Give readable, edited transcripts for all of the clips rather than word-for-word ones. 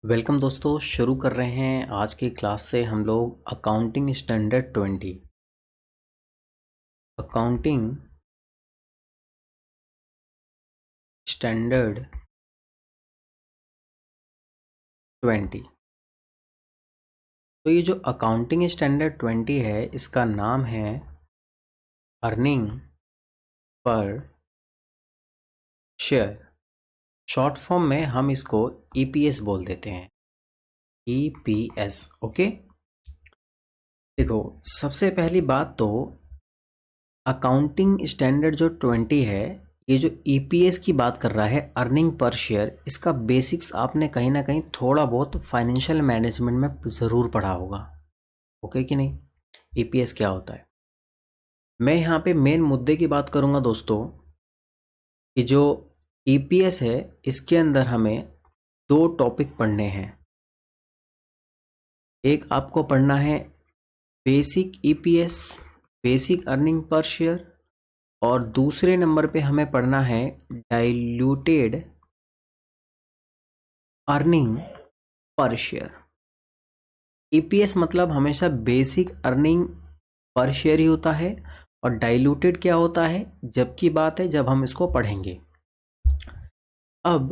Welcome दोस्तों, शुरू कर रहे हैं आज की क्लास से हम लोग अकाउंटिंग स्टैंडर्ड 20। Accounting standard 20। तो ये जो अकाउंटिंग स्टैंडर्ड 20 है, इसका नाम है earning per share. Short form में हम इसको ईपीएस बोल देते हैं, ईपीएस। ओके, देखो सबसे पहली बात तो अकाउंटिंग स्टैंडर्ड जो 20 है, ये जो ईपीएस की बात कर रहा है, अर्निंग पर शेयर, इसका बेसिक्स आपने कहीं ना कहीं थोड़ा बहुत फाइनेंशियल मैनेजमेंट में ज़रूर पढ़ा होगा। ओके कि नहीं? ईपीएस क्या होता है? मैं यहाँ पे मेन मुद्दे की बात करूँगा दोस्तों कि जो ईपीएस है, इसके अंदर हमें दो टॉपिक पढ़ने हैं। एक आपको पढ़ना है basic EPS, basic earning per share, और दूसरे नंबर पे हमें पढ़ना है diluted earning per share. EPS मतलब हमेशा बेसिक अर्निंग पर शेयर ही होता है, और डाइल्यूटेड क्या होता है जबकि बात है जब हम इसको पढ़ेंगे। अब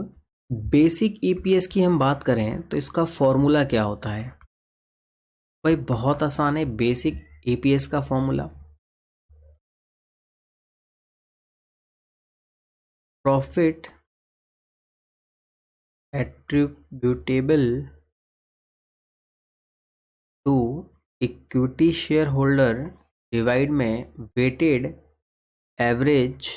बेसिक ईपीएस की हम बात करें तो इसका फॉर्मूला क्या होता है? भाई बहुत आसान है, बेसिक ईपीएस का formula profit attributable to equity share holder divide में weighted average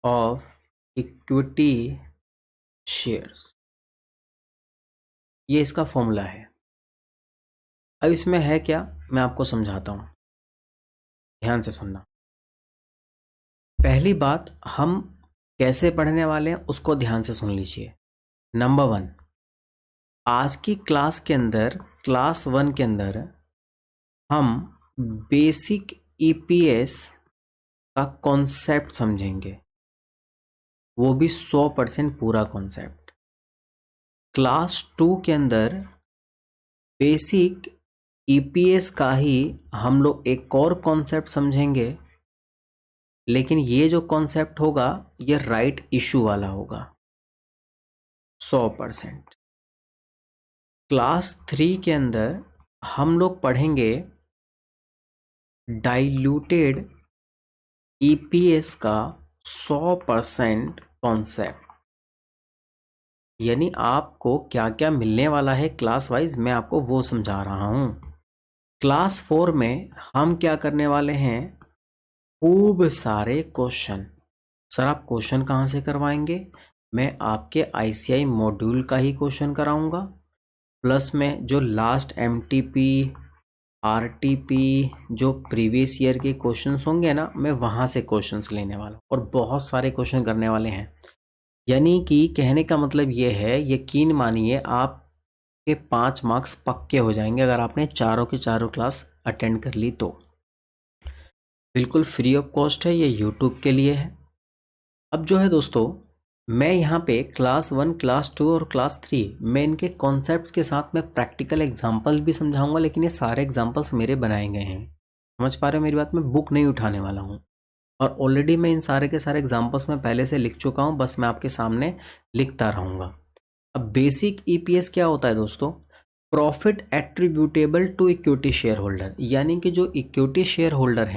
of equity shares, ये इसका फॉर्मूला है। अब इसमें है क्या, मैं आपको समझाता हूँ, ध्यान से सुनना। पहली बात, हम कैसे पढ़ने वाले हैं उसको ध्यान से सुन लीजिए। नंबर 1, आज की क्लास के अंदर, क्लास 1 के अंदर हम बेसिक ईपीएस का कॉन्सेप्ट समझेंगे, वो भी 100% पूरा कॉन्सेप्ट। क्लास 2 के अंदर बेसिक ईपीएस का ही हम लोग एक और कॉन्सेप्ट समझेंगे, लेकिन ये जो कॉन्सेप्ट होगा ये राइट इशू वाला होगा 100%। क्लास 3 के अंदर हम लोग पढ़ेंगे डाइल्यूटेड ईपीएस का 100% कॉन्सेप्ट, यानी आपको क्या क्या मिलने वाला है क्लास वाइज, मैं आपको वो समझा रहा हूँ। क्लास 4 में हम क्या करने वाले हैं, खूब सारे क्वेश्चन। सर आप क्वेश्चन कहाँ से करवाएंगे? मैं आपके आईसीआई मॉड्यूल का ही क्वेश्चन कराऊंगा, प्लस में जो लास्ट एमटीपी आरटीपी जो प्रीवियस ईयर के क्वेश्चंस होंगे ना, मैं वहाँ से क्वेश्चंस लेने वाला हूँ और बहुत सारे क्वेश्चन करने वाले हैं। यानी कि कहने का मतलब ये है, यकीन मानिए आपके 5 मार्क्स पक्के हो जाएंगे अगर आपने चारों की चारों क्लास अटेंड कर ली तो। बिल्कुल फ्री ऑफ कॉस्ट है, ये यूट्यूब के लिए है। अब जो है दोस्तों, मैं यहाँ पे क्लास 1, क्लास 2 और क्लास 3 मैं इनके कॉन्सेप्ट्स के साथ में प्रैक्टिकल एग्जांपल्स भी समझाऊंगा, लेकिन ये सारे एग्जांपल्स मेरे बनाए गए हैं। समझ पा रहे हो मेरी बात? मैं बुक नहीं उठाने वाला हूँ, और ऑलरेडी मैं इन सारे के सारे एग्जांपल्स में पहले से लिख चुका हूँ, बस मैं आपके सामने लिखता रहूँगा। अब बेसिक ईपीएस क्या होता है दोस्तों? Profit attributable to equity share holder, यानी कि जो इक्विटी शेयर होल्डर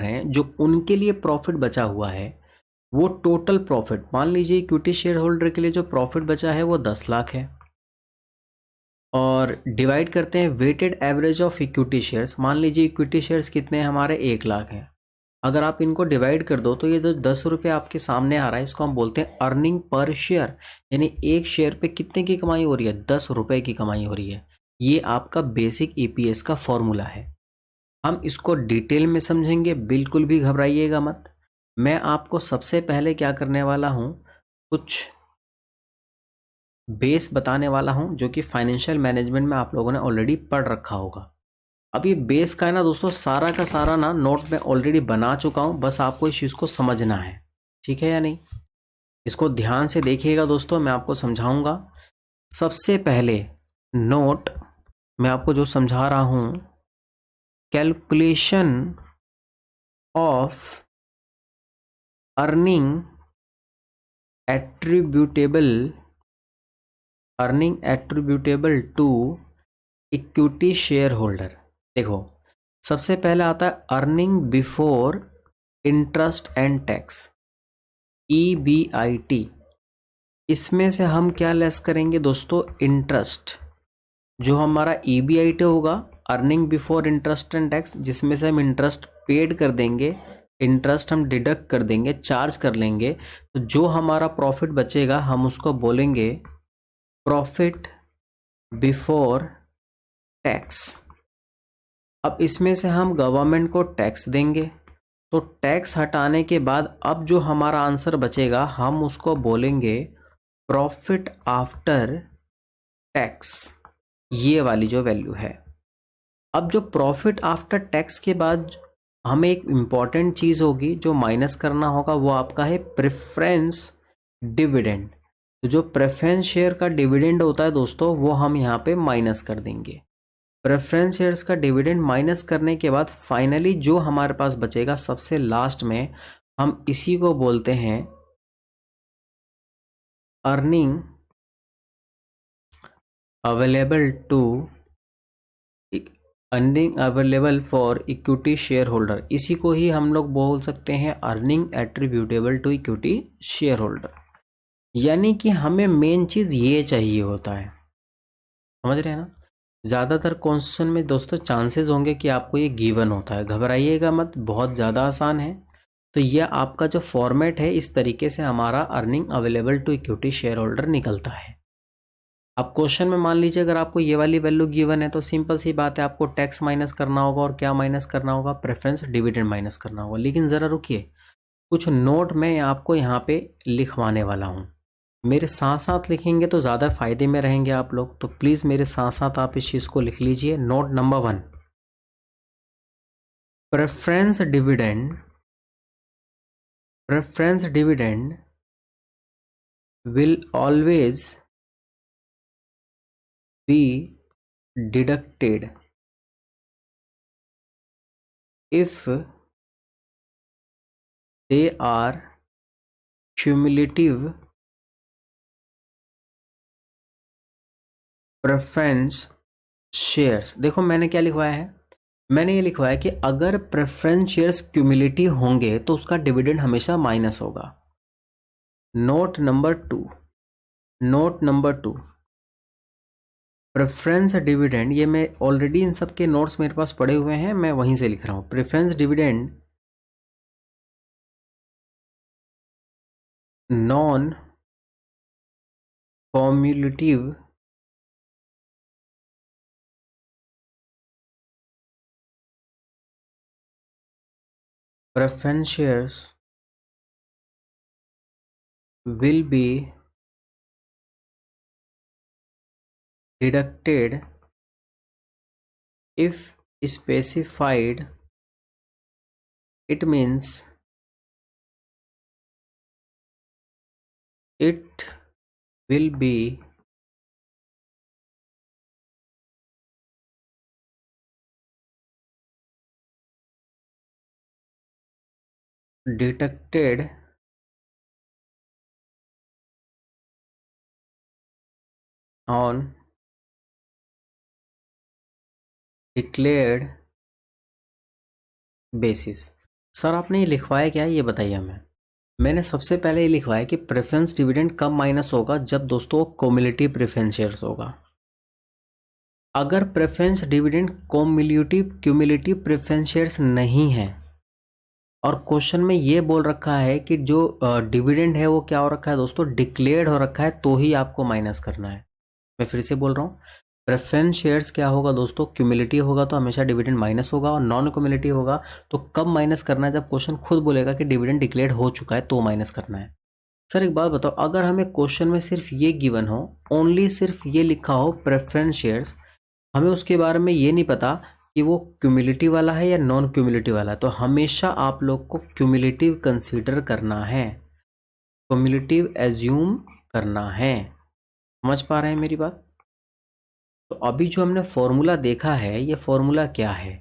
हैं, जो उनके लिए प्रॉफिट बचा हुआ है, वो टोटल प्रॉफिट, मान लीजिए इक्विटी शेयर होल्डर के लिए जो प्रॉफिट बचा है वो 10 लाख है, और डिवाइड करते हैं weighted average of equity shares. मान लीजिए इक्विटी शेयर्स कितने हैं हमारे, 1 लाख हैं। अगर आप इनको डिवाइड कर दो तो ये जो 10 रुपये आपके सामने आ रहा है, इसको हम बोलते हैं अर्निंग पर शेयर, यानी एक शेयर पे कितने की कमाई हो रही है, 10 रुपये की कमाई हो रही है। ये आपका बेसिक ईपीएस का फॉर्मूला है। हम इसको डिटेल में समझेंगे, बिल्कुल भी घबराइएगा मत। मैं आपको सबसे पहले क्या करने वाला हूँ, कुछ बेस बताने वाला हूँ जो कि फाइनेंशियल मैनेजमेंट में आप लोगों ने ऑलरेडी पढ़ रखा होगा। अब ये बेस का है ना दोस्तों, सारा का सारा ना नोट में ऑलरेडी बना चुका हूँ, बस आपको इस चीज़ को समझना है, ठीक है या नहीं। इसको ध्यान से देखिएगा दोस्तों, मैं आपको समझाऊंगा। सबसे पहले नोट मैं आपको जो समझा रहा हूँ, calculation of earning attributable to equity share holder. देखो, सबसे पहले आता है earning before interest and tax, EBIT। इसमें से हम क्या लेस करेंगे दोस्तों, इंटरेस्ट। जो हमारा EBIT होगा, earning before interest and tax, जिसमें से हम इंटरेस्ट पेड कर देंगे, इंटरेस्ट हम डिडक्ट कर देंगे, चार्ज कर लेंगे, तो जो हमारा प्रॉफिट बचेगा हम उसको बोलेंगे प्रॉफिट बिफोर टैक्स। अब इसमें से हम गवर्नमेंट को टैक्स देंगे, तो टैक्स हटाने के बाद अब जो हमारा आंसर बचेगा हम उसको बोलेंगे प्रॉफिट आफ्टर टैक्स, ये वाली जो वैल्यू है। अब जो प्रॉफिट आफ्टर टैक्स के बाद हमें एक इम्पॉर्टेंट चीज़ होगी जो माइनस करना होगा, वो आपका है प्रेफरेंस डिविडेंड। तो जो प्रेफरेंस शेयर का डिविडेंड होता है दोस्तों, वो हम यहाँ पे माइनस कर देंगे। प्रेफरेंस शेयर्स का डिविडेंड माइनस करने के बाद फाइनली जो हमारे पास बचेगा सबसे लास्ट में, हम इसी को बोलते हैं earning available for equity share holder. इसी को ही हम लोग बोल सकते हैं earning attributable to equity share holder. यानी कि हमें मेन चीज़ ये चाहिए होता है, समझ रहे हैं ना। ज़्यादातर क्वेश्चन में दोस्तों चांसेस होंगे कि आपको ये गिवन होता है, घबराइएगा मत, बहुत ज़्यादा आसान है। तो यह आपका जो फॉर्मेट है, इस तरीके से हमारा earning available to equity share holder निकलता है। अब क्वेश्चन में मान लीजिए अगर आपको ये वाली वैल्यू गिवन है, तो सिंपल सी बात है, आपको टैक्स माइनस करना होगा, और क्या माइनस करना होगा, प्रेफरेंस डिविडेंड माइनस करना होगा। लेकिन ज़रा रुकिए, कुछ नोट मैं आपको यहाँ पे लिखवाने वाला हूँ। मेरे साथ साथ लिखेंगे तो ज़्यादा फायदे में रहेंगे आप लोग, तो प्लीज़ मेरे साथ साथ आप इस चीज़ को लिख लीजिए। Note number 1, preference dividend will always be deducted if they are cumulative preference shares। देखो मैंने क्या लिखवाया है, मैंने ये लिखवाया कि अगर प्रेफरेंस शेयर्स क्यूमुलेटिव होंगे तो उसका डिविडेंड हमेशा माइनस होगा। Note number two, preference dividend, ये मैं ऑलरेडी इन सब के नोट्स मेरे पास पड़े हुए हैं, मैं वहीं से लिख रहा हूँ। Preference dividend non cumulative preference shares will be deducted if specified। It means it will be deducted on declared basis। Sir आपने ये लिखवाया क्या है, ये बताइए हमें। मैंने सबसे पहले ये लिखवाया कि प्रेफरेंस डिविडेंड कब माइनस होगा, जब दोस्तों क्युमुलेटिव प्रेफरेंस शेयर्स होगा। अगर preference dividend cumulative preference shares नहीं है, और क्वेश्चन में ये बोल रखा है कि जो डिविडेंड है वो क्या हो रखा है दोस्तों, डिक्लेयर्ड हो रखा है, तो ही आपको माइनस करना है। मैं फिर से बोल रहा हूँ, प्रेफरेंस शेयर्स क्या होगा दोस्तों, क्यूमुलेटिव होगा तो हमेशा डिविडेंड माइनस होगा, और नॉन क्यूमुलेटिव होगा तो कब माइनस करना है, जब क्वेश्चन खुद बोलेगा कि डिविडेंड डिक्लेयर्ड हो चुका है तो माइनस करना है। सर एक बात बताओ, अगर हमें क्वेश्चन में सिर्फ ये गिवन हो, ओनली सिर्फ ये लिखा हो प्रेफरेंस शेयर्स, हमें उसके बारे में ये नहीं पता कि कि वो क्यूमुलेटिव वाला है या नॉन क्यूमुलेटिव वाला है। तो हमेशा आप लोग को क्यूमुलेटिव कंसीडर करना है, क्यूमुलेटिव एज्यूम करना है। समझ पा रहे हैं मेरी बात? तो अभी जो हमने फॉर्मूला देखा है, ये फॉर्मूला क्या है,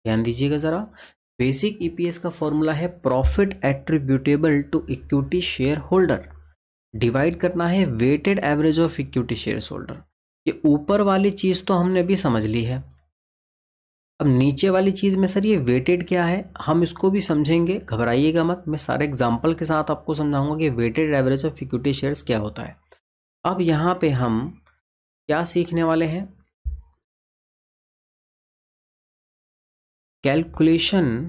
ध्यान दीजिएगा ज़रा। बेसिक ईपीएस का फॉर्मूला है profit attributable to equity share holder, divide करना है weighted average of equity share holder. ये ऊपर वाली चीज़ तो हमने भी समझ ली है। अब नीचे वाली चीज़ में सर ये वेटेड क्या है, हम इसको भी समझेंगे, घबराइएगा मत। मैं सारे एग्जाम्पल के साथ आपको समझाऊंगा कि weighted average of equity shares क्या होता है। अब यहाँ पे हम क्या सीखने वाले हैं, calculation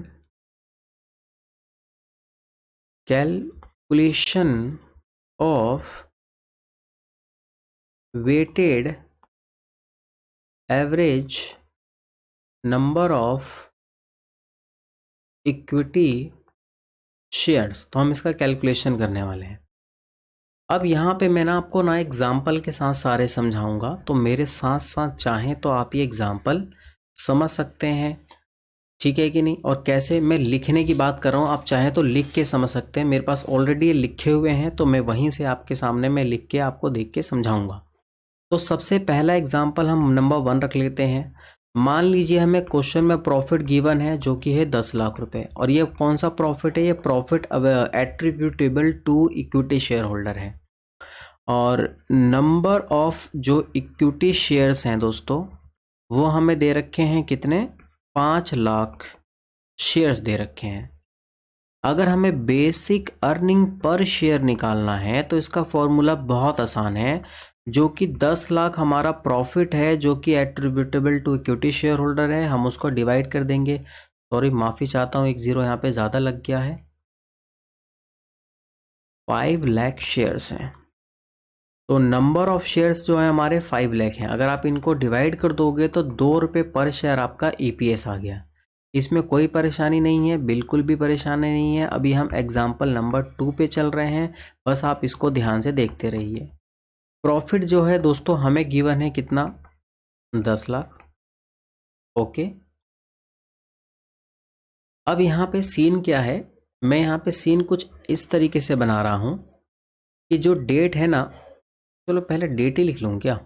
of weighted average number of equity shares. तो हम इसका कैलकुलेशन करने वाले हैं। अब यहाँ पे मैं ना आपको ना एग्जाम्पल के साथ सारे समझाऊंगा, तो मेरे साथ साथ चाहें तो आप ये एग्जाम्पल समझ सकते हैं, ठीक है कि नहीं। और कैसे, मैं लिखने की बात कर रहा हूँ, आप चाहें तो लिख के समझ सकते हैं। मेरे पास ऑलरेडी ये लिखे हुए हैं, तो मैं वहीं से आपके सामने मैं लिख के आपको देख के समझाऊंगा। तो सबसे पहला एग्जाम्पल हम नंबर 1 रख लेते हैं। मान लीजिए हमें क्वेश्चन में प्रॉफिट गिवन है जो कि है 10 लाख रुपए, और ये कौन सा प्रॉफिट है, ये profit attributable to equity share holder है। और नंबर ऑफ जो इक्विटी शेयर्स हैं दोस्तों, वो हमें दे रखे हैं कितने, 5 लाख शेयर्स दे रखे हैं। अगर हमें बेसिक अर्निंग पर शेयर निकालना है तो इसका फॉर्मूला बहुत आसान है, जो कि 10 लाख हमारा प्रॉफिट है जो कि attributable to equity share holder है, हम उसको डिवाइड कर देंगे। सॉरी, माफ़ी चाहता हूँ, एक ज़ीरो यहाँ पे ज़्यादा लग गया है। 5 लाख शेयर्स हैं, तो नंबर ऑफ शेयर्स जो है हमारे 5 लाख हैं। अगर आप इनको डिवाइड कर दोगे तो 2 रुपये पर शेयर आपका ईपीएस आ गया। इसमें कोई परेशानी नहीं है, बिल्कुल भी परेशानी नहीं है। अभी हम एग्जाम्पल नंबर 2 पे चल रहे हैं, बस आप इसको ध्यान से देखते रहिए। प्रॉफिट जो है दोस्तों हमें गिवन है कितना, 10 लाख। ओके, अब यहाँ पे सीन क्या है, मैं यहाँ पे सीन कुछ इस तरीके से बना रहा हूँ कि जो डेट है ना, चलो पहले डेट ही लिख लूँ क्या,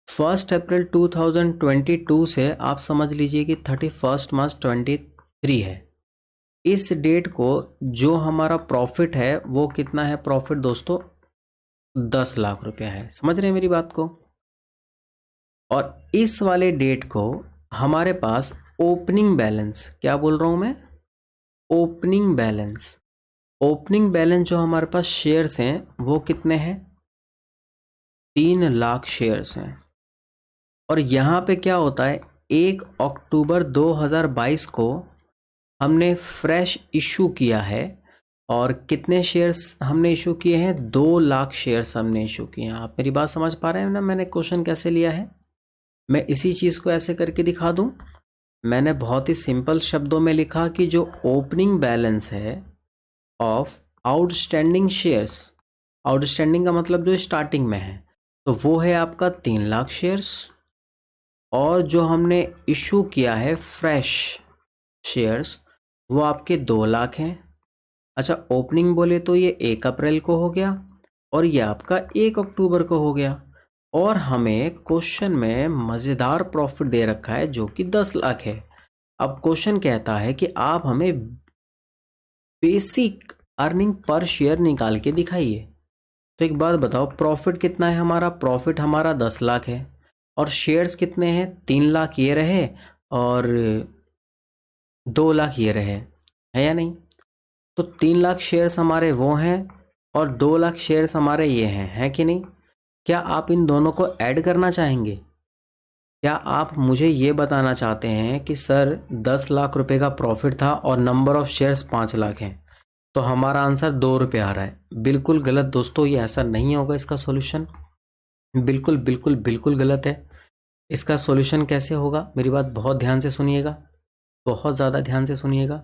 1 अप्रैल 2022 से आप समझ लीजिए कि 31 मार्च 23 है। इस डेट को जो हमारा प्रॉफिट है वो कितना है, प्रॉफिट दोस्तों 10 लाख रुपया है। समझ रहे हैं मेरी बात को। और इस वाले डेट को हमारे पास ओपनिंग बैलेंस, क्या बोल रहा हूं मैं, ओपनिंग बैलेंस, ओपनिंग बैलेंस जो हमारे पास शेयर्स हैं वो कितने हैं, 3 लाख शेयर्स हैं। और यहाँ पे क्या होता है, 1 अक्टूबर 2022 को हमने फ्रेश इशू किया है, और कितने शेयर्स हमने इशू किए हैं, 2 लाख शेयर्स हमने इशू किए हैं। आप मेरी बात समझ पा रहे हैं ना, मैंने क्वेश्चन कैसे लिया है। मैं इसी चीज़ को ऐसे करके दिखा दूं, मैंने बहुत ही सिंपल शब्दों में लिखा कि जो ओपनिंग बैलेंस है ऑफ आउटस्टैंडिंग शेयर्स, आउटस्टैंडिंग का मतलब जो स्टार्टिंग में है, तो वो है आपका 3 लाख शेयर्स, और जो हमने इशू किया है फ्रेश शेयर्स वो आपके 2 लाख हैं। अच्छा, ओपनिंग बोले तो ये 1 अप्रैल को हो गया, और ये आपका 1 अक्टूबर को हो गया। और हमें क्वेश्चन में मज़ेदार प्रॉफिट दे रखा है जो कि 10 लाख है। अब क्वेश्चन कहता है कि आप हमें बेसिक अर्निंग पर शेयर निकाल के दिखाइए। तो एक बात बताओ, प्रॉफिट कितना है हमारा, प्रॉफिट हमारा 10 लाख है, और शेयर्स कितने हैं, 3 लाख ये रहे और 2 लाख ये रहे, है या नहीं। तो 3 लाख शेयर्स हमारे वो हैं और 2 लाख शेयर्स हमारे ये हैं, है कि नहीं। क्या आप इन दोनों को ऐड करना चाहेंगे, क्या आप मुझे ये बताना चाहते हैं कि सर 10 लाख रुपए का प्रॉफिट था और नंबर ऑफ शेयर्स 5 लाख हैं, तो हमारा आंसर 2 रुपये आ रहा है। बिल्कुल गलत दोस्तों, ये ऐसा नहीं होगा। इसका सॉल्यूशन बिल्कुल बिल्कुल बिल्कुल गलत है। इसका सॉल्यूशन कैसे होगा, मेरी बात बहुत ध्यान से सुनिएगा, बहुत ज़्यादा ध्यान से सुनिएगा।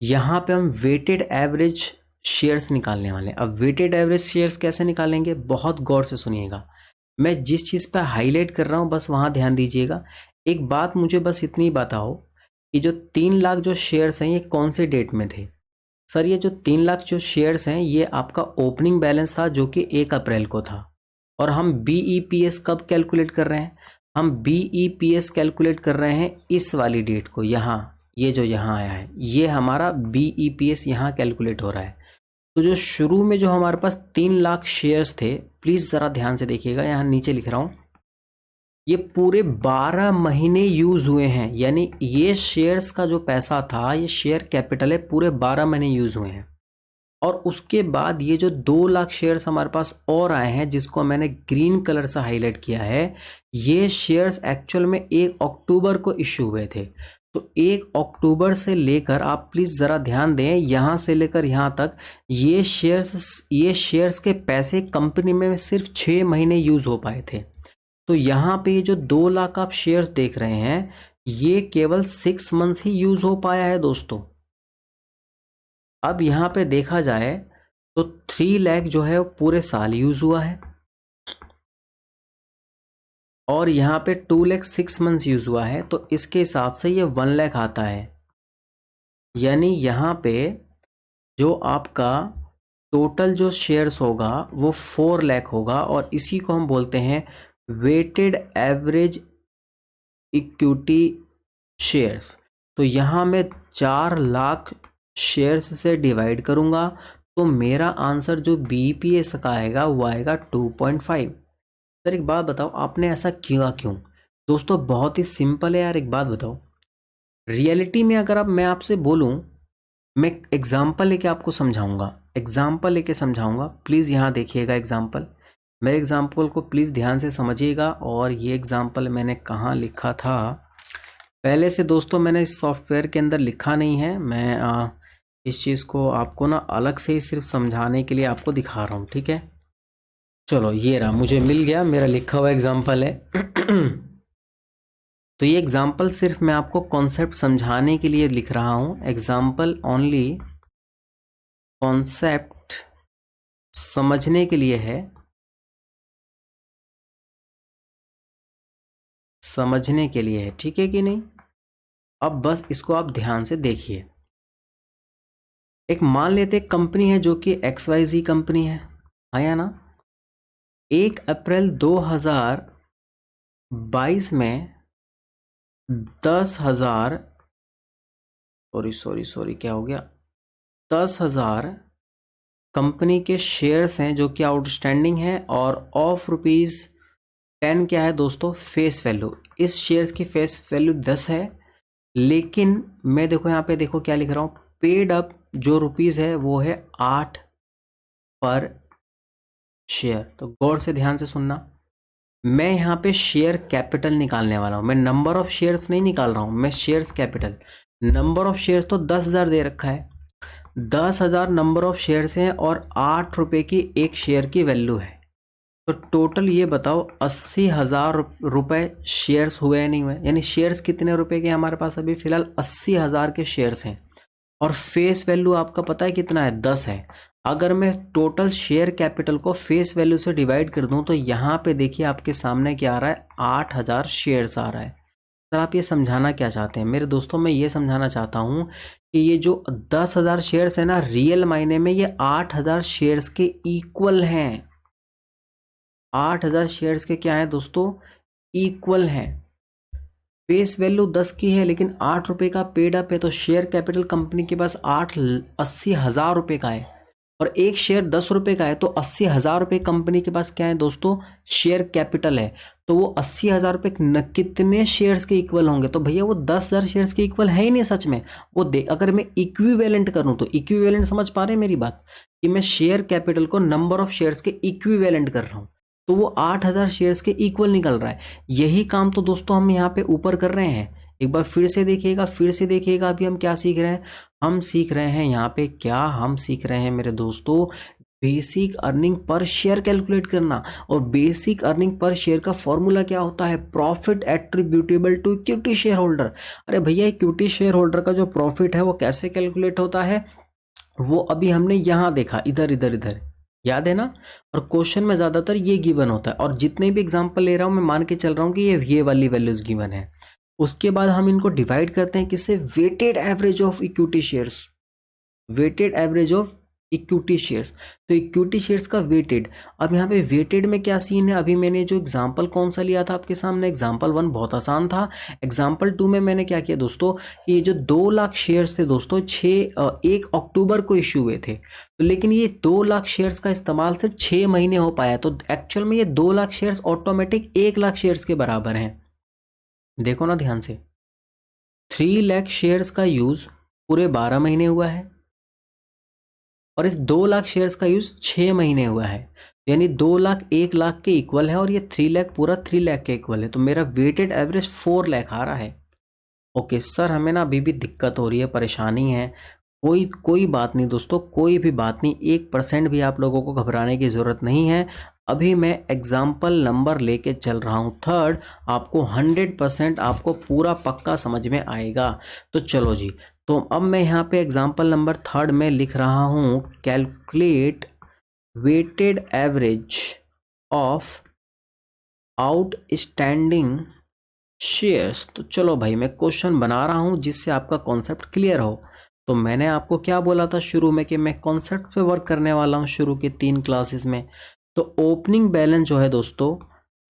यहाँ पे हम वेटेड एवरेज शेयर्स निकालने वाले हैं। अब वेटेड एवरेज शेयर्स कैसे निकालेंगे, बहुत गौर से सुनिएगा। मैं जिस चीज़ पर हाईलाइट कर रहा हूँ बस वहाँ ध्यान दीजिएगा। एक बात मुझे बस इतनी बताओ कि जो 3 लाख जो शेयर्स हैं ये कौन से डेट में थे? सर ये जो 3 लाख जो शेयर्स हैं ये आपका ओपनिंग बैलेंस था जो कि 1 अप्रैल को था। और हम BEPS कब कैलकुलेट कर रहे हैं? हम BEPS कैलकुलेट कर रहे हैं इस वाली डेट को, यहाँ ये जो यहाँ आया है ये हमारा BEPS यहाँ कैलकुलेट हो रहा है। तो जो शुरू में जो हमारे पास 3 लाख शेयर्स थे, प्लीज़ ज़रा ध्यान से देखिएगा, यहाँ नीचे लिख रहा हूँ, ये पूरे 12 महीने यूज़ हुए हैं। यानी ये शेयर्स का जो पैसा था, ये शेयर कैपिटल है, पूरे 12 महीने यूज़ हुए हैं। और उसके बाद ये जो 2 लाख शेयर्स हमारे पास और आए हैं जिसको मैंने ग्रीन कलर से हाईलाइट किया है, ये शेयर्स एक्चुअल में 1 अक्टूबर को इशू हुए थे। तो 1 अक्टूबर से लेकर, आप प्लीज़ ज़रा ध्यान दें, यहाँ से लेकर यहाँ तक ये शेयर्स के पैसे कंपनी में सिर्फ 6 महीने यूज़ हो पाए थे। तो यहाँ पे ये जो 2 लाख आप शेयर्स देख रहे हैं ये केवल 6 मंथ्स ही यूज़ हो पाया है दोस्तों। अब यहाँ पे देखा जाए तो 3 लाख जो है वो पूरे साल यूज़ हुआ है, और यहाँ पे 2 लाख 6 मंथ्स यूज़ हुआ है। तो इसके हिसाब से ये 1 लाख आता है। यानी यहाँ पे जो आपका टोटल जो शेयर्स होगा वो 4 लाख होगा, और इसी को हम बोलते हैं वेटेड एवरेज इक्विटी शेयर्स। तो यहाँ मैं 4 लाख शेयर्स से डिवाइड करूँगा तो मेरा आंसर जो BEPS का आएगा वो आएगा 2.5। सर एक बात बताओ, आपने ऐसा किया क्यों? दोस्तों बहुत ही सिंपल है यार। एक बात बताओ, रियलिटी में अगर मैं आपसे बोलूं, मैं एग्जाम्पल लेके आपको समझाऊंगा, प्लीज़ यहाँ देखिएगा एग्जाम्पल। मेरे एग्जाम्पल को प्लीज़ ध्यान से समझिएगा। और ये एग्जाम्पल मैंने कहाँ लिखा था पहले से दोस्तों, मैंने इस सॉफ्टवेयर के अंदर लिखा नहीं है। मैं इस चीज़ को आपको ना अलग से ही सिर्फ समझाने के लिए आपको दिखा रहा हूँ, ठीक है? चलो ये रहा, मुझे मिल गया, मेरा लिखा हुआ एग्जाम्पल है। तो ये एग्जाम्पल सिर्फ मैं आपको कॉन्सेप्ट समझाने के लिए लिख रहा हूँ। एग्जाम्पल ओनली कॉन्सेप्ट समझने के लिए है, समझने के लिए है, ठीक है कि नहीं? अब बस इसको आप ध्यान से देखिए। एक मान लेते एक कंपनी है जो कि XYZ कंपनी है, आया ना? 1 अप्रैल 2022 में 10,000 सॉरी क्या हो गया, 10,000 कंपनी के शेयर्स हैं जो कि आउटस्टैंडिंग है, और ऑफ ₹10 क्या है दोस्तों? Face value. इस शेयर्स की फेस वैल्यू 10 है, लेकिन मैं देखो यहाँ पे देखो क्या लिख रहा हूँ, पेड अप जो रुपीज़ है वो है 8 पर शेयर। तो गौर से ध्यान से सुनना, मैं यहाँ पे शेयर कैपिटल निकालने वाला हूँ। मैं नंबर ऑफ शेयर्स नहीं निकाल रहा हूँ, मैं shares capital. Number of shares तो 10,000 दे रखा है, 10,000 नंबर ऑफ शेयर्स हैं, और 8 रुपये की एक शेयर की वैल्यू है। तो टोटल ये बताओ 80,000 रुपये शेयर्स हुए या नहीं हुए? यानी शेयर्स कितने रुपए के हमारे पास अभी फिलहाल 80,000 के शेयर्स हैं, और फेस वैल्यू आपका पता है कितना है? 10 है। अगर मैं टोटल शेयर कैपिटल को फेस वैल्यू से डिवाइड कर दूं तो यहाँ पे देखिए आपके सामने क्या आ रहा है? 8,000 शेयर्स आ रहा है। सर आप ये समझाना क्या चाहते हैं? मेरे दोस्तों मैं ये समझाना चाहता हूँ कि ये जो 10,000 शेयर्स है ना, रियल मायने में ये 8,000 शेयर्स के इक्वल हैं। 8,000 शेयर्स के क्या है दोस्तों? इक्वल हैं। फेस वैल्यू 10 की है, लेकिन 8 रुपये का पेड अप है, तो शेयर कैपिटल कंपनी के पास 80,000 रुपये का है, और एक शेयर 10 रुपये का है, तो 80,000 रुपये कंपनी के पास क्या है दोस्तों? शेयर कैपिटल है। तो वो 80,000 रुपये कितने शेयर्स के इक्वल होंगे? तो भैया वो 10,000 शेयर्स के इक्वल है ही नहीं सच में। वो अगर मैं इक्विवेलेंट करूं, तो इक्विवेलेंट समझ पा रहे हैं मेरी बात, कि मैं शेयर कैपिटल को नंबर ऑफ शेयर्स के इक्विवेलेंट कर रहा हूं, तो वो 8,000 शेयर्स के इक्वल निकल रहा है। यही काम तो दोस्तों हम यहाँ पे ऊपर कर रहे हैं। एक बार फिर से देखिएगा अभी हम क्या सीख रहे हैं। हम सीख रहे हैं यहाँ पे क्या, हम सीख रहे हैं मेरे दोस्तों basic earning per share calculate करना। और बेसिक अर्निंग पर शेयर का फॉर्मूला क्या होता है? Profit attributable to equity share holder. अरे भैया इक्विटी शेयर होल्डर का जो प्रॉफिट है वो कैसे कैलकुलेट होता है? वो अभी हमने यहाँ देखा, इधर याद है ना? और क्वेश्चन में ज्यादातर ये गिवन होता है, और जितने भी एग्जांपल ले रहा हूं मैं मान के चल रहा हूं कि ये वाली वैल्यूज गिवन है। उसके बाद हम इनको डिवाइड करते हैं किससे, weighted average of equity shares, weighted average of equity shares. तो इक्विटी शेयर्स का वेटेड, अब यहाँ पे वेटेड में क्या सीन है, अभी मैंने जो एग्जांपल कौन सा लिया था आपके सामने, एग्जांपल 1 बहुत आसान था। एग्जांपल 2 में मैंने क्या किया दोस्तों, ये जो 2 लाख शेयर्स थे दोस्तों 1 अक्टूबर को इश्यू हुए थे, तो लेकिन ये 2 लाख शेयर्स का इस्तेमाल सिर्फ 6 महीने हो पाया, तो एक्चुअल में ये 2 lakh shares automatic 1 lakh shares के बराबर हैं। देखो ना ध्यान से, 3 लाख शेयर्स का यूज पूरे 12 महीने हुआ है और इस 2 लाख शेयर्स का यूज 6 महीने हुआ है, यानी 2 लाख 1 लाख के इक्वल है और ये 3 लाख पूरा 3 लाख के इक्वल है, तो मेरा वेटेड एवरेज 4 लाख आ रहा है। ओके सर, हमें ना अभी भी दिक्कत हो रही है, परेशानी है, कोई बात नहीं दोस्तों, कोई भी बात नहीं, 1% भी आप लोगों को घबराने की ज़रूरत नहीं है। अभी मैं एग्जाम्पल नंबर लेके चल रहा हूँ 3rd, आपको 100% आपको पूरा पक्का समझ में आएगा। तो चलो जी, तो अब मैं यहाँ पे एग्जाम्पल नंबर 3rd में लिख रहा हूँ, calculate weighted average of outstanding shares. तो चलो भाई, मैं क्वेश्चन बना रहा हूँ जिससे आपका कॉन्सेप्ट क्लियर हो। तो मैंने आपको क्या बोला था शुरू में कि मैं कॉन्सेप्ट पे वर्क करने वाला हूँ शुरू के 3 क्लासेस में। तो ओपनिंग बैलेंस जो है दोस्तों,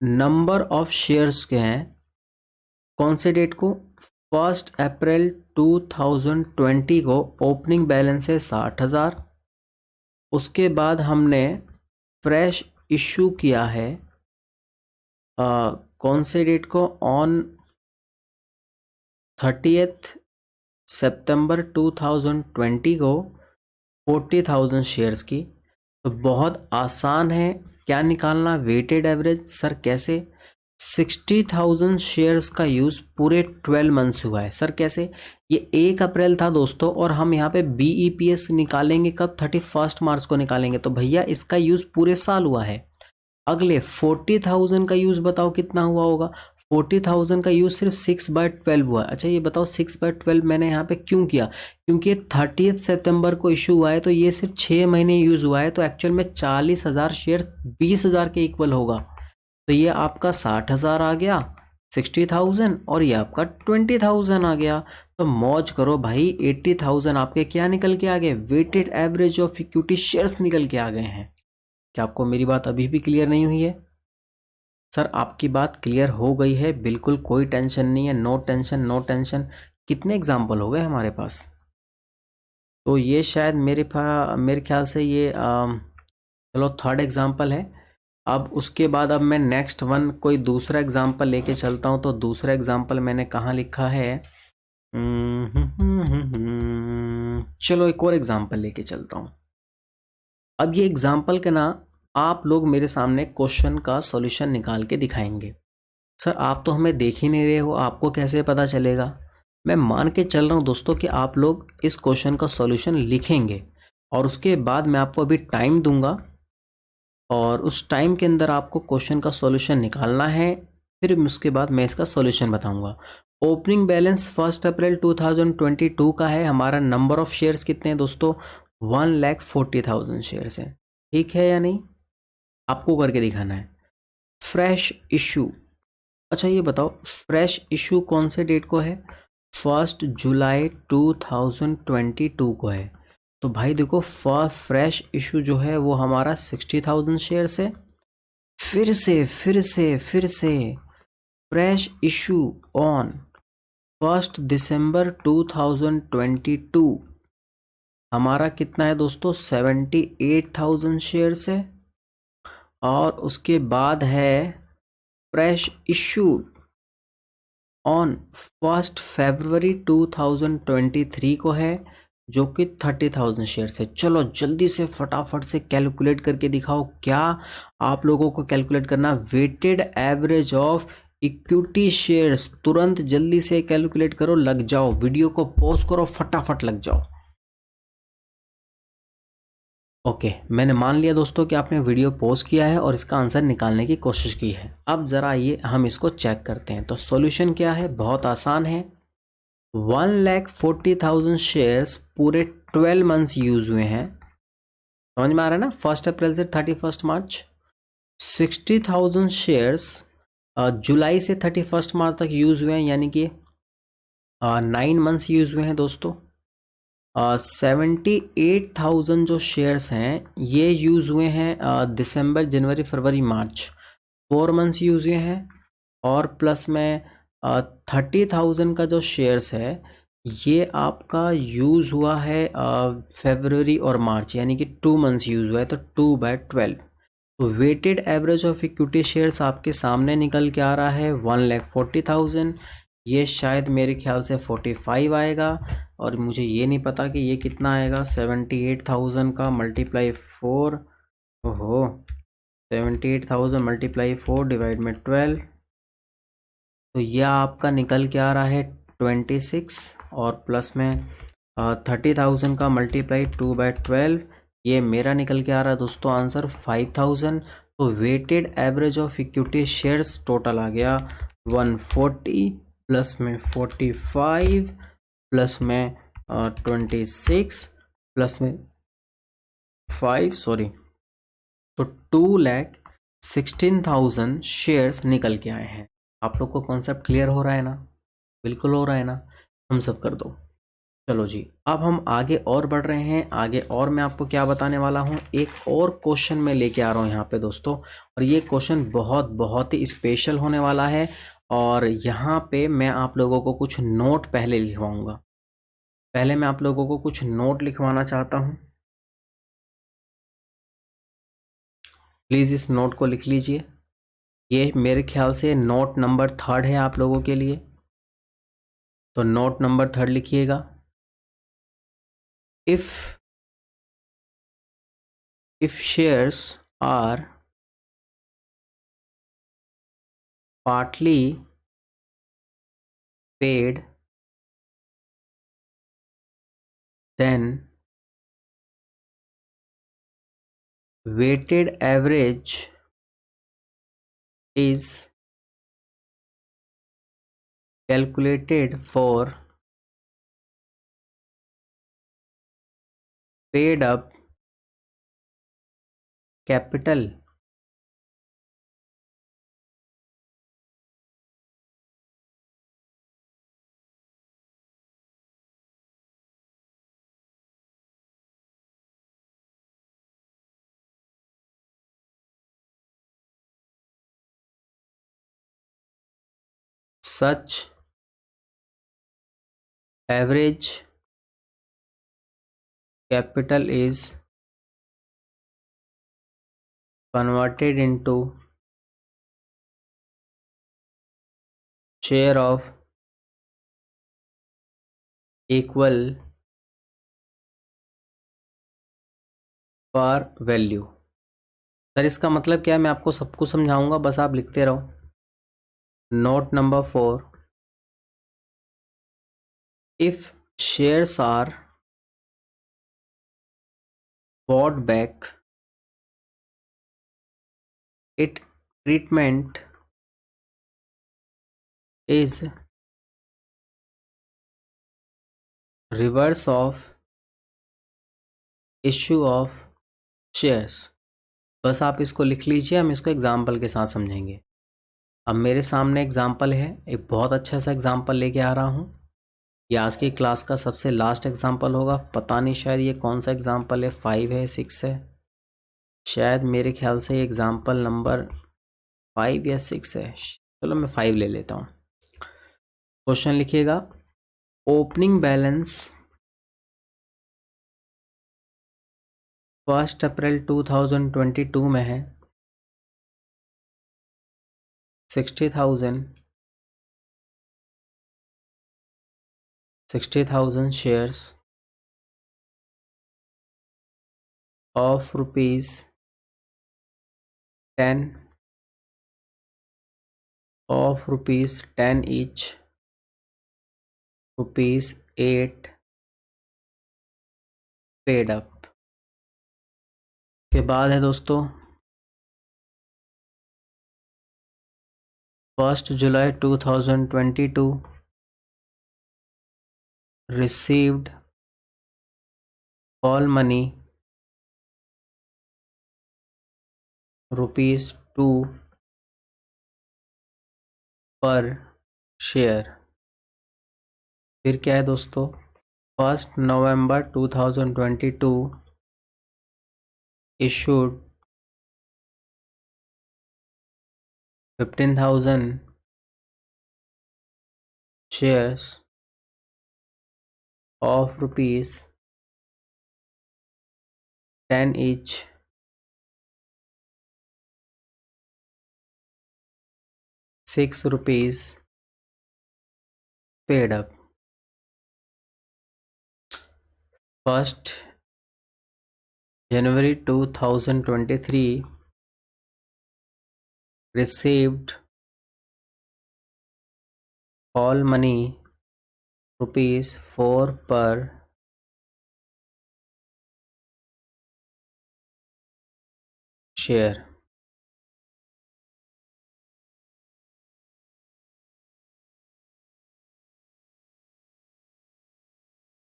नंबर ऑफ शेयर्स के हैं, कौन से डेट को, 1 अप्रैल 2020 को ओपनिंग बैलेंस है 60,000। उसके बाद हमने फ्रेश इशू किया है कौन से डेट को, ऑन 30 सितंबर 2020 को 40,000 शेयर्स की। तो बहुत आसान है, क्या निकालना, वेटेड एवरेज। सर कैसे, 60,000 शेयर्स का यूज़ पूरे 12 मंथ्स हुआ है। सर कैसे, ये 1 अप्रैल था दोस्तों और हम यहाँ पे BEPS निकालेंगे कब, 31 मार्च को निकालेंगे, तो भैया इसका यूज़ पूरे साल हुआ है। अगले 40,000 का यूज़ बताओ कितना हुआ होगा, 40,000 का यूज़ सिर्फ 6/12 हुआ। अच्छा ये बताओ 6/12 मैंने यहाँ पे क्यों किया, क्योंकि 30 सितंबर को इशू हुआ है, तो ये सिर्फ 6 महीने यूज़ हुआ है, तो एक्चुअल में 40,000 शेयर 20,000 के इक्वल होगा। तो ये आपका 60,000 आ गया 60,000 और ये आपका 20,000 आ गया। तो मौज करो भाई, 80,000 आपके क्या निकल के आ गए, weighted average of equity shares निकल के आ गए हैं। क्या आपको मेरी बात अभी भी क्लियर नहीं हुई है? सर आपकी बात क्लियर हो गई है, बिल्कुल कोई टेंशन नहीं है, नो टेंशन नो टेंशन। कितने एग्जाम्पल हो गए हमारे पास, तो ये शायद मेरे ख्याल से ये चलो 3rd एग्जाम्पल है। अब उसके बाद अब मैं नेक्स्ट वन कोई दूसरा एग्जाम्पल लेके चलता हूँ। तो दूसरा एग्जाम्पल मैंने कहाँ लिखा है, चलो एक और एग्जाम्पल लेके चलता हूँ। अब ये एग्जाम्पल के ना आप लोग मेरे सामने क्वेश्चन का सॉल्यूशन निकाल के दिखाएंगे। सर आप तो हमें देख ही नहीं रहे हो, आपको कैसे पता चलेगा? मैं मान के चल रहा हूँ दोस्तों कि आप लोग इस क्वेश्चन का सॉल्यूशन लिखेंगे और उसके बाद मैं आपको अभी टाइम दूंगा और उस टाइम के अंदर आपको क्वेश्चन का सॉल्यूशन निकालना है, फिर उसके बाद मैं इसका सॉल्यूशन बताऊंगा। ओपनिंग बैलेंस 1 अप्रैल 2022 का है। हमारा नंबर ऑफ शेयर्स कितने हैं दोस्तों, 1,40,000 शेयर्स हैं। ठीक है या नहीं, आपको करके दिखाना है। फ्रेश इशू, अच्छा ये बताओ फ्रेश इशू कौन से डेट को है, 1 जुलाई 2022 को है। तो भाई देखो फ्रेश इशू जो है वो हमारा 60,000 शेयर्स है। फिर से फ्रेश इशू ऑन 1 दिसंबर 2022 हमारा कितना है दोस्तों, 78,000 शेयर्स है। और उसके बाद है फ्रेश इशू ऑन 1 फरवरी 2023 को है, जो कि 30,000 शेयर्स है। चलो जल्दी से फटाफट से कैलकुलेट करके दिखाओ। क्या आप लोगों को कैलकुलेट करना, weighted average of equity shares, तुरंत जल्दी से कैलकुलेट करो, लग जाओ, वीडियो को पॉज करो, फटाफट लग जाओ। ओके मैंने मान लिया दोस्तों कि आपने वीडियो पॉज किया है और इसका आंसर निकालने की कोशिश की है। अब ज़रा ये हम इसको चेक करते हैं। तो सॉल्यूशन क्या है, बहुत आसान है। 1,40,000 शेयर्स पूरे 12 मंथ्स यूज हुए हैं, समझ में आ रहा है ना, 1 अप्रैल से 31 मार्च। 60,000 शेयर्स जुलाई से 31 मार्च तक यूज़ हुए हैं, यानी कि 9 मंथ्स यूज़ हुए हैं दोस्तों। 78,000 जो शेयर्स हैं ये यूज़ हुए हैं दिसंबर, जनवरी, फरवरी, मार्च, 4 मंथ्स यूज़ हुए हैं। और प्लस में 30,000 का जो शेयर्स है ये आपका यूज़ हुआ है फरवरी और मार्च, यानी कि 2 मंथ्स यूज़ हुआ है, तो 2/12। तो weighted average of equity shares आपके सामने निकल के आ रहा है 1,40,000। ये शायद मेरे ख्याल से 45 आएगा, और मुझे ये नहीं पता कि ये कितना आएगा। 78,000 का मल्टीप्लाई 4, ओहो, 78,000 मल्टीप्लाई 4 डिवाइड में 12, तो यह आपका निकल के आ रहा है 26। और प्लस में 30,000 का मल्टीप्लाई 2/12, ये मेरा निकल के आ रहा है दोस्तों आंसर 5,000। तो weighted average of equity shares total आ गया 140, प्लस में 45, प्लस में 26, प्लस में 5, सॉरी, तो 2,16,000 शेयर्स निकल के आए हैं। आप लोग को कॉन्सेप्ट क्लियर हो रहा है ना? बिल्कुल हो रहा है ना? हम सब कर दो। चलो जी, अब हम आगे और बढ़ रहे हैं। आगे और मैं आपको क्या बताने वाला हूँ, एक और क्वेश्चन मैं लेके आ रहा हूँ यहाँ पे दोस्तों, और ये क्वेश्चन बहुत बहुत ही स्पेशल होने वाला है। और यहाँ पे मैं आप लोगों को कुछ नोट पहले लिखवाऊंगा। पहले मैं आप लोगों को कुछ नोट लिखवाना चाहता हूँ। प्लीज़ इस नोट को लिख लीजिए। ये मेरे ख्याल से नोट नंबर 3 है आप लोगों के लिए, तो नोट नंबर 3 लिखिएगा। if shares are partly paid, then weighted average is calculated for paid up capital. Such average capital is converted into share of equal par value। Sir इसका मतलब क्या है, मैं आपको सब कुछ समझाऊंगा, बस आप लिखते रहो। Note number 4, if shares are bought back, its treatment is reverse of issue of shares। बस आप इसको लिख लीजिए, हम इसको एग्जाम्पल के साथ समझेंगे। अब मेरे सामने एग्जाम्पल है, एक बहुत अच्छा सा एग्जाम्पल लेके आ रहा हूँ। ये आज की क्लास का सबसे लास्ट एग्जाम्पल होगा। पता नहीं शायद ये कौन सा एग्जाम्पल है, 5 है, 6 है, शायद मेरे ख्याल से एग्जाम्पल नंबर 5 या 6 है। चलो मैं 5 ले लेता हूँ। क्वेश्चन लिखिएगा, ओपनिंग बैलेंस 1 अप्रैल 2022 में है 60,000 shares of ₹10 of ₹10 each, ₹8 paid up। के बाद है दोस्तों 1 जुलाई 2022 received call money ₹2 पर शेयर। फिर क्या है दोस्तों, 1 नवंबर 2022 issued 15,000 shares of ₹10 each, 6 rupees paid up. 1 January 2023 received call money ₹4 per share.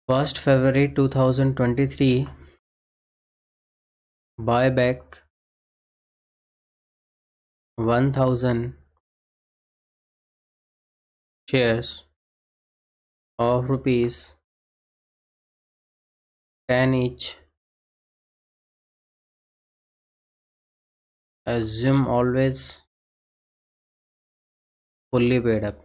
1 February 2023 buyback 1,000 shares of ₹10 each. Assume always fully paid up.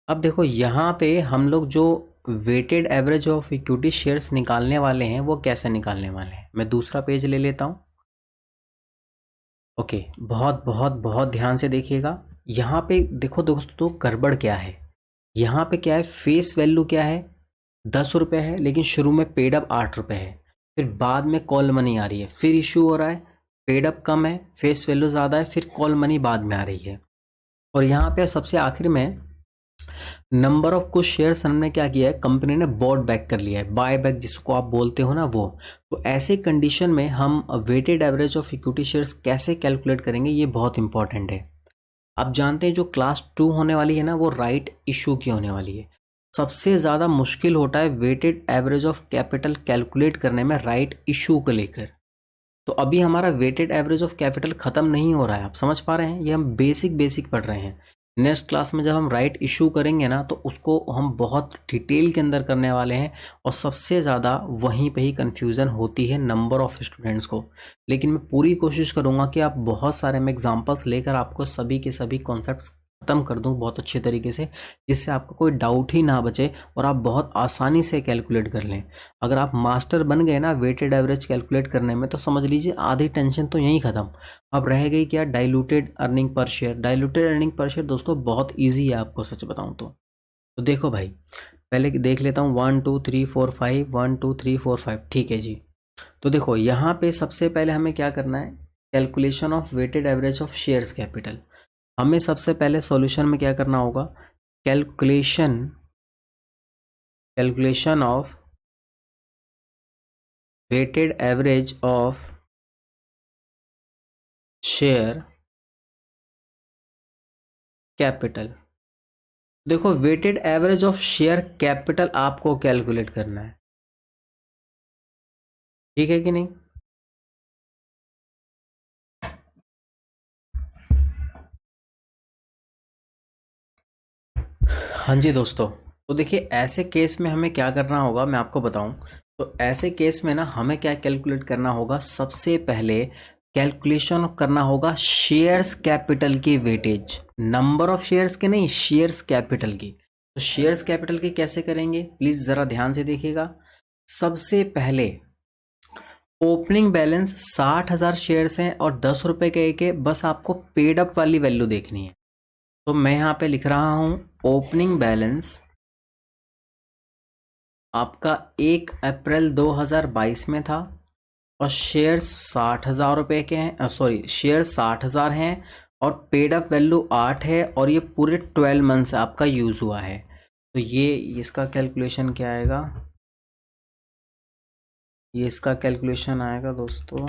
अब देखो यहाँ पे हम लोग जो weighted average of equity shares निकालने वाले हैं वो कैसे निकालने वाले हैं, मैं दूसरा पेज ले लेता हूँ। ओके, बहुत बहुत बहुत ध्यान से देखिएगा। यहाँ पे देखो दोस्तों, गड़बड़ क्या है, यहाँ पे क्या है, फेस वैल्यू क्या है, 10 रुपये है, लेकिन शुरू में पेड अप 8 रुपये है, फिर बाद में कॉल मनी आ रही है, फिर इशू हो रहा है, पेड अप कम है, फेस वैल्यू ज़्यादा है, फिर कॉल मनी बाद में आ रही है। और यहाँ पे सबसे आखिर में नंबर ऑफ कुछ शेयर्स हमने क्या किया है, कंपनी ने बॉट बैक कर लिया है, बाय बैक जिसको आप बोलते हो ना वो। तो ऐसे कंडीशन में हम weighted average of equity shares कैसे कैलकुलेट करेंगे, ये बहुत इंपॉर्टेंट है। आप जानते हैं जो क्लास 2 होने वाली है ना, वो राइट इशू की होने वाली है। सबसे ज़्यादा मुश्किल होता है weighted average of capital calculate करने में राइट इशू को लेकर। तो अभी हमारा वेटेड एवरेज ऑफ कैपिटल ख़त्म नहीं हो रहा है, आप समझ पा रहे हैं, ये हम बेसिक पढ़ रहे हैं। नेक्स्ट क्लास में जब हम राइट इशू करेंगे ना, तो उसको हम बहुत डिटेल के अंदर करने वाले हैं, और सबसे ज़्यादा वहीं पे ही कन्फ्यूज़न होती है नंबर ऑफ़ स्टूडेंट्स को। लेकिन मैं पूरी कोशिश करूँगा कि आप बहुत सारे मैं एग्जांपल्स लेकर आपको सभी के सभी कॉन्सेप्ट्स ख़त्म कर दूँ बहुत अच्छे तरीके से, जिससे आपको कोई डाउट ही ना बचे और आप बहुत आसानी से कैलकुलेट कर लें। अगर आप मास्टर बन गए ना वेटेड एवरेज कैलकुलेट करने में, तो समझ लीजिए आधी टेंशन तो यहीं ख़त्म। अब रह गई क्या, diluted earning per share. Diluted earning per share दोस्तों बहुत ईजी है, आपको सच बताऊँ तो देखो भाई, पहले देख लेता हूँ 1 2 3 4 5, 1 2 3 4 5, ठीक है जी। तो देखो यहाँ पे सबसे पहले हमें क्या करना है, calculation of weighted average of shares capital. हमें सबसे पहले सॉल्यूशन में क्या करना होगा, calculation of weighted average of share capital. देखो weighted average of share capital आपको कैलकुलेट करना है, ठीक है कि नहीं। हाँ जी दोस्तों, तो देखिए ऐसे केस में हमें क्या करना होगा, मैं आपको बताऊं। तो ऐसे केस में ना हमें क्या कैलकुलेट करना होगा, सबसे पहले कैलकुलेशन करना होगा शेयर्स कैपिटल की वेटेज, नंबर ऑफ शेयर्स के नहीं, शेयर्स कैपिटल की। तो शेयर्स कैपिटल की कैसे करेंगे, प्लीज जरा ध्यान से देखिएगा। सबसे पहले ओपनिंग बैलेंस 60,000 शेयर्स हैं और 10 रुपए के एक है, बस आपको पेड अप वाली वैल्यू देखनी है। तो मैं यहाँ पे लिख रहा हूँ ओपनिंग बैलेंस आपका 1 अप्रैल 2022 में था, और शेयर 60,000 रुपये के हैं, सॉरी शेयर 60,000 हैं, और पेड अप वैल्यू 8 है, और ये पूरे 12 मंथ से आपका यूज़ हुआ है। तो ये इसका कैलकुलेशन क्या आएगा, ये इसका कैलकुलेशन आएगा दोस्तों,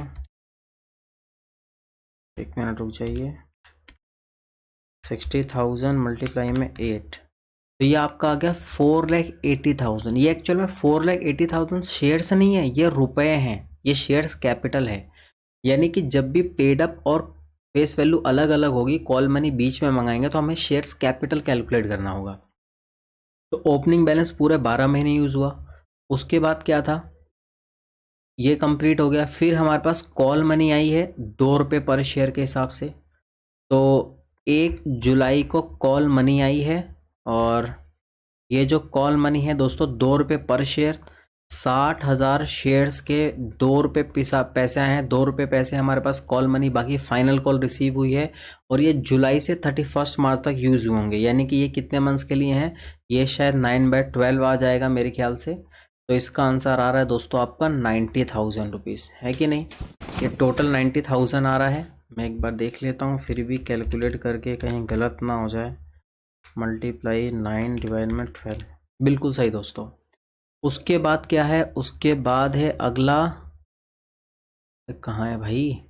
एक मिनट रुक जाइए, 60,000 मल्टीप्लाई में 8, तो ये आपका आ गया 4,80,000। ये एक्चुअल में 4,80,000 शेयर्स नहीं है, ये रुपए हैं, ये शेयर्स कैपिटल है। यानी कि जब भी पेड अप और फेस वैल्यू अलग अलग होगी, कॉल मनी बीच में मंगाएंगे तो हमें शेयर्स कैपिटल कैलकुलेट करना होगा। तो ओपनिंग बैलेंस पूरे 12 महीने यूज़ हुआ। उसके बाद क्या था, ये कंप्लीट हो गया। फिर हमारे पास कॉल मनी आई है 2 रुपये पर शेयर के हिसाब से। तो 1 जुलाई को कॉल मनी आई है, और ये जो कॉल मनी है दोस्तों 2 रुपये पर शेयर, 60,000 शेयर्स के 2 रुपये पैसे आए हैं, 2 रुपये पैसे हमारे पास कॉल मनी, बाकी फाइनल कॉल रिसीव हुई है। और ये जुलाई से 31 मार्च तक यूज़ होंगे, यानी कि ये कितने मंथ्स के लिए हैं, ये शायद 9/12 आ जाएगा मेरे ख्याल से। तो इसका आंसर आ रहा है दोस्तों आपका 90,000 रुपीज़, है कि नहीं। ये टोटल 90,000 आ रहा है। मैं एक बार देख लेता हूँ फिर भी कैलकुलेट करके, कहीं गलत ना हो जाए। मल्टीप्लाई 9/12, बिल्कुल सही दोस्तों। उसके बाद क्या है, उसके बाद है अगला, कहाँ है भाई,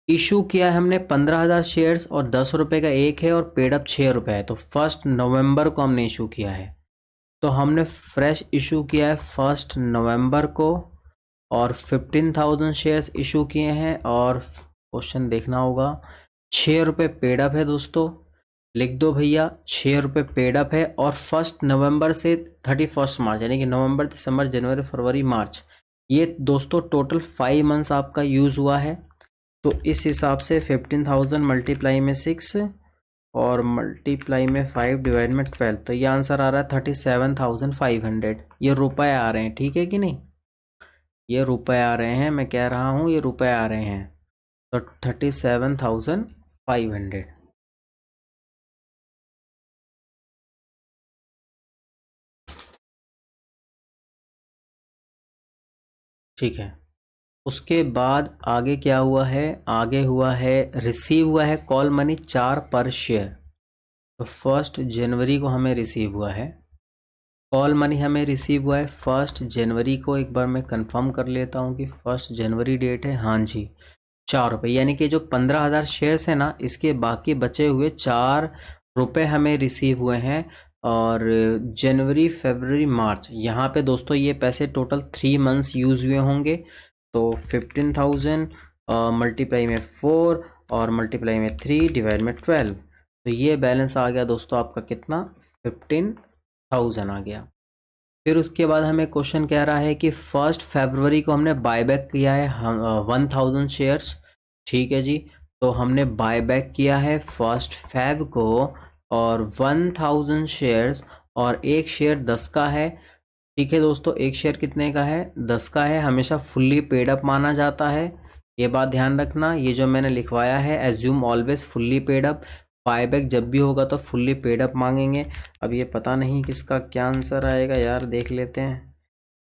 इशू किया है हमने 15,000 शेयर्स और 10 रुपये का एक है और पेड अप 6 रुपये है। तो 1 नवंबर को हमने इशू किया है। तो हमने फ्रेश इशू किया है 1 नवंबर को, और 15,000 शेयर्स इशू किए हैं, और क्वेश्चन देखना होगा, 6 रुपये पेड अप है दोस्तों, लिख दो भैया 6 रुपये पेड अप है। और 1 नवंबर से 31 मार्च, यानी कि नवंबर, दिसंबर, जनवरी, फरवरी, मार्च, ये दोस्तों टोटल 5 मंथ्स आपका यूज़ हुआ है। तो इस हिसाब से 15,000 मल्टीप्लाई में 6 और मल्टीप्लाई में 5 डिवाइड में 12, तो ये आंसर आ रहा है 37,500। ये रुपए आ रहे हैं, ठीक है कि नहीं, ये रुपए आ रहे हैं, मैं कह रहा हूँ ये रुपए आ रहे हैं। तो 37,500। ठीक है। उसके बाद आगे क्या हुआ है, आगे हुआ है रिसीव हुआ है कॉल मनी 4 पर शेयर। तो 1 जनवरी को हमें रिसीव हुआ है कॉल मनी, हमें रिसीव हुआ है 1 जनवरी को। एक बार मैं कंफर्म कर लेता हूँ कि 1 जनवरी डेट है, हाँ जी, 4 रुपये, यानी कि जो 15,000 शेयर्स है ना, इसके बाकी बचे हुए 4 रुपये हमें रिसीव हुए हैं। और जनवरी, फरवरी, मार्च, यहाँ पे दोस्तों ये पैसे टोटल 3 मंथ्स यूज़ हुए होंगे। तो 15,000 मल्टीप्लाई में 4 और मल्टीप्लाई में 3 डिवाइड में 12, तो ये बैलेंस आ गया दोस्तों आपका कितना, 15,000 आ गया। फिर उसके बाद हमें क्वेश्चन कह रहा है कि 1 फरवरी को हमने बायबैक किया है 1,000 शेयर्स, ठीक है जी। तो हमने बायबैक किया है 1 फेब को, और 1,000 शेयर्स, और एक शेयर 10 का है, ठीक है दोस्तों। एक शेयर कितने का है, 10 का है, हमेशा फुल्ली पेड अप माना जाता है, ये बात ध्यान रखना। ये जो मैंने लिखवाया है, assume always fully paid up, buyback जब भी होगा तो फुल्ली पेड अप मांगेंगे। अब ये पता नहीं किसका क्या आंसर आएगा यार, देख लेते हैं।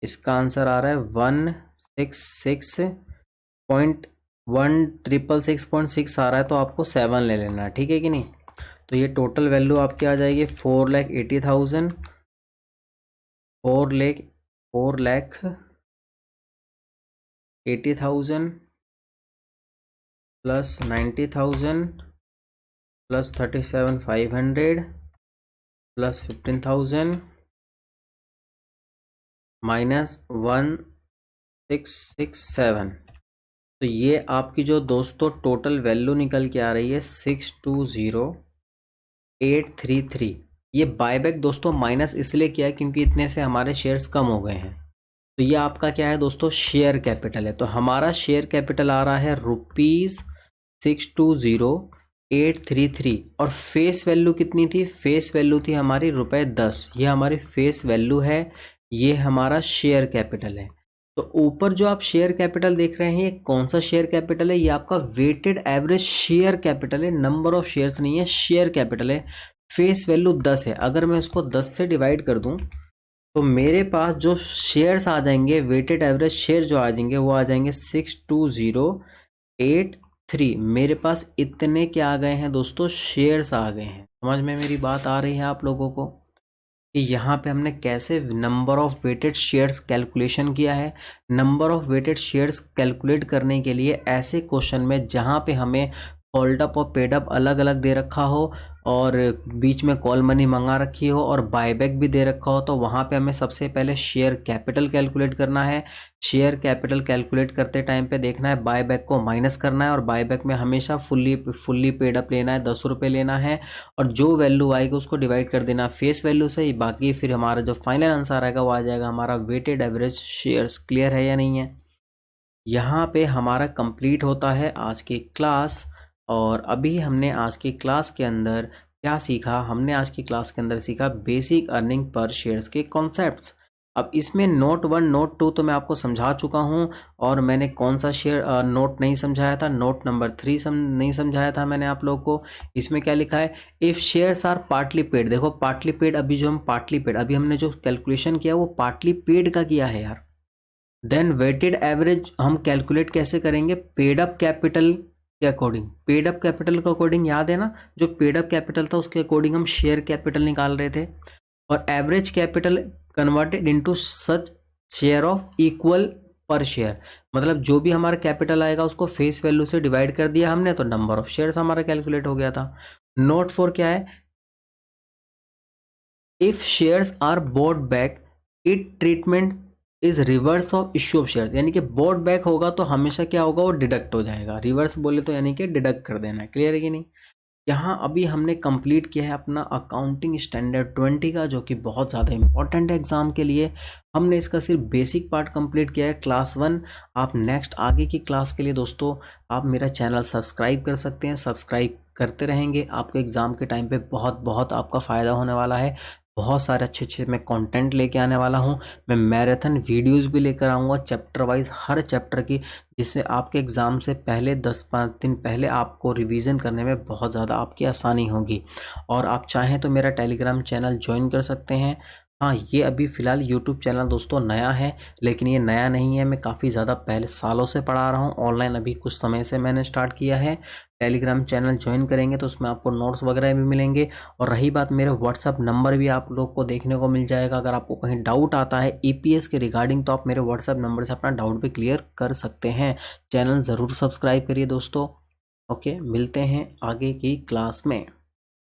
इसका आंसर आ रहा है 166.666.6 आ रहा है, तो आपको 7 ले लेना है, ठीक है कि नहीं। तो ये टोटल वैल्यू आपकी आ जाएगी 4,80,000, 4,80,000 प्लस 90,000 प्लस 37,500 प्लस 15,000 माइनस 1,667। तो ये आपकी जो दोस्तों टोटल वैल्यू निकल के आ रही है 620,833। ये बायबैक दोस्तों माइनस इसलिए किया है क्योंकि इतने से हमारे शेयर्स कम हो गए हैं। तो ये आपका क्या है दोस्तों, शेयर कैपिटल है। तो हमारा शेयर कैपिटल आ रहा है ₹620,833, और फेस वैल्यू कितनी थी, फेस वैल्यू थी हमारी ₹10। ये हमारी फेस वैल्यू है, ये हमारा शेयर कैपिटल है। तो ऊपर जो आप शेयर कैपिटल देख रहे हैं, ये कौन सा शेयर कैपिटल है, ये आपका वेटेड एवरेज शेयर कैपिटल है, नंबर ऑफ शेयर्स नहीं है, शेयर कैपिटल है। फेस वैल्यू 10 है, अगर मैं इसको 10 से डिवाइड कर दूं तो मेरे पास जो शेयर्स आ जाएंगे, वेटेड एवरेज शेयर जो आ जाएंगे, वो आ जाएंगे 620,833। मेरे पास इतने क्या आ गए हैं दोस्तों, शेयर्स आ गए हैं। समझ में मेरी बात आ रही है आप लोगों को कि यहाँ पे हमने कैसे number of weighted shares calculation किया है। Number of weighted shares calculate करने के लिए ऐसे क्वेश्चन में जहाँ पे हमें होल्ड अप और पेड अप अलग अलग दे रखा हो और बीच में कॉल मनी मंगा रखी हो और बायबैक भी दे रखा हो, तो वहाँ पे हमें सबसे पहले शेयर कैपिटल कैलकुलेट करना है। शेयर कैपिटल कैलकुलेट करते टाइम पे देखना है बायबैक को माइनस करना है और बायबैक में हमेशा फुल्ली पेड अप लेना है, 10 रुपये लेना है और जो वैल्यू आएगी उसको डिवाइड कर देना फेस वैल्यू से। बाकी फिर हमारा जो फाइनल आंसर आएगा वो आ जाएगा हमारा वेटेड एवरेज शेयर्स। क्लियर है या नहीं है? यहाँ पे हमारा कंप्लीट होता है आज की क्लास। और अभी हमने आज की क्लास के अंदर क्या सीखा? हमने आज की क्लास के अंदर सीखा बेसिक अर्निंग पर शेयर्स के कॉन्सेप्ट्स। अब इसमें नोट 1 नोट 2 तो मैं आपको समझा चुका हूँ और मैंने कौन सा शेयर नोट नहीं समझाया था, नोट नंबर 3 नहीं समझाया था मैंने आप लोगों को। इसमें क्या लिखा है? If shares are partly paid. देखो पार्टली पेड, अभी जो हम पार्टली पेड अभी हमने जो कैलकुलेशन किया वो पार्टली पेड का किया है यार। देन वेटेड एवरेज हम कैलकुलेट कैसे करेंगे? पेड अप कैपिटल के अकॉर्डिंग। पेड अप कैपिटल के अकॉर्डिंग याद है ना, जो पेड अप कैपिटल था उसके अकॉर्डिंग हम शेयर कैपिटल निकाल रहे थे। और average capital converted into such share of equal पर शेयर, मतलब जो भी हमारा कैपिटल आएगा उसको फेस वैल्यू से डिवाइड कर दिया हमने तो नंबर ऑफ शेयर्स हमारा कैलकुलेट हो गया था। नोट 4 क्या है? If shares are bought back it treatment is reverse of issue of share. यानी कि बॉट बैक होगा तो हमेशा क्या होगा? वो डिडक्ट हो जाएगा। रिवर्स बोले तो यानी कि डिडक्ट कर देना है। क्लियर है कि नहीं? यहाँ अभी हमने कंप्लीट किया है अपना अकाउंटिंग स्टैंडर्ड 20 का, जो कि बहुत ज़्यादा इंपॉर्टेंट है एग्जाम के लिए। हमने इसका सिर्फ बेसिक पार्ट कंप्लीट किया है क्लास 1। आप नेक्स्ट आगे की क्लास के लिए दोस्तों आप मेरा चैनल सब्सक्राइब कर सकते हैं। सब्सक्राइब करते रहेंगे, आपको एग्ज़ाम के टाइम पे बहुत बहुत आपका फ़ायदा होने वाला है। बहुत सारे अच्छे मैं कंटेंट लेके आने वाला हूँ। मैं मैराथन वीडियोस भी लेकर आऊँगा चैप्टर वाइज, हर चैप्टर की, जिससे आपके एग्ज़ाम से पहले 10-5 दिन पहले आपको रिवीजन करने में बहुत ज़्यादा आपकी आसानी होगी। और आप चाहें तो मेरा टेलीग्राम चैनल ज्वाइन कर सकते हैं। हाँ, ये अभी फ़िलहाल यूट्यूब चैनल दोस्तों नया है, लेकिन ये नया नहीं है, मैं काफ़ी ज़्यादा पहले सालों से पढ़ा रहा हूँ ऑनलाइन। अभी कुछ समय से मैंने स्टार्ट किया है। टेलीग्राम चैनल ज्वाइन करेंगे तो उसमें आपको नोट्स वगैरह भी मिलेंगे। और रही बात, मेरे व्हाट्सअप नंबर भी आप लोग को देखने को मिल जाएगा। अगर आपको कहीं डाउट आता है ईपीएस के रिगार्डिंग तो आप मेरे व्हाट्सअप नंबर से अपना डाउट भी क्लियर कर सकते हैं। चैनल ज़रूर सब्सक्राइब करिए दोस्तों। ओके, मिलते हैं आगे की क्लास में।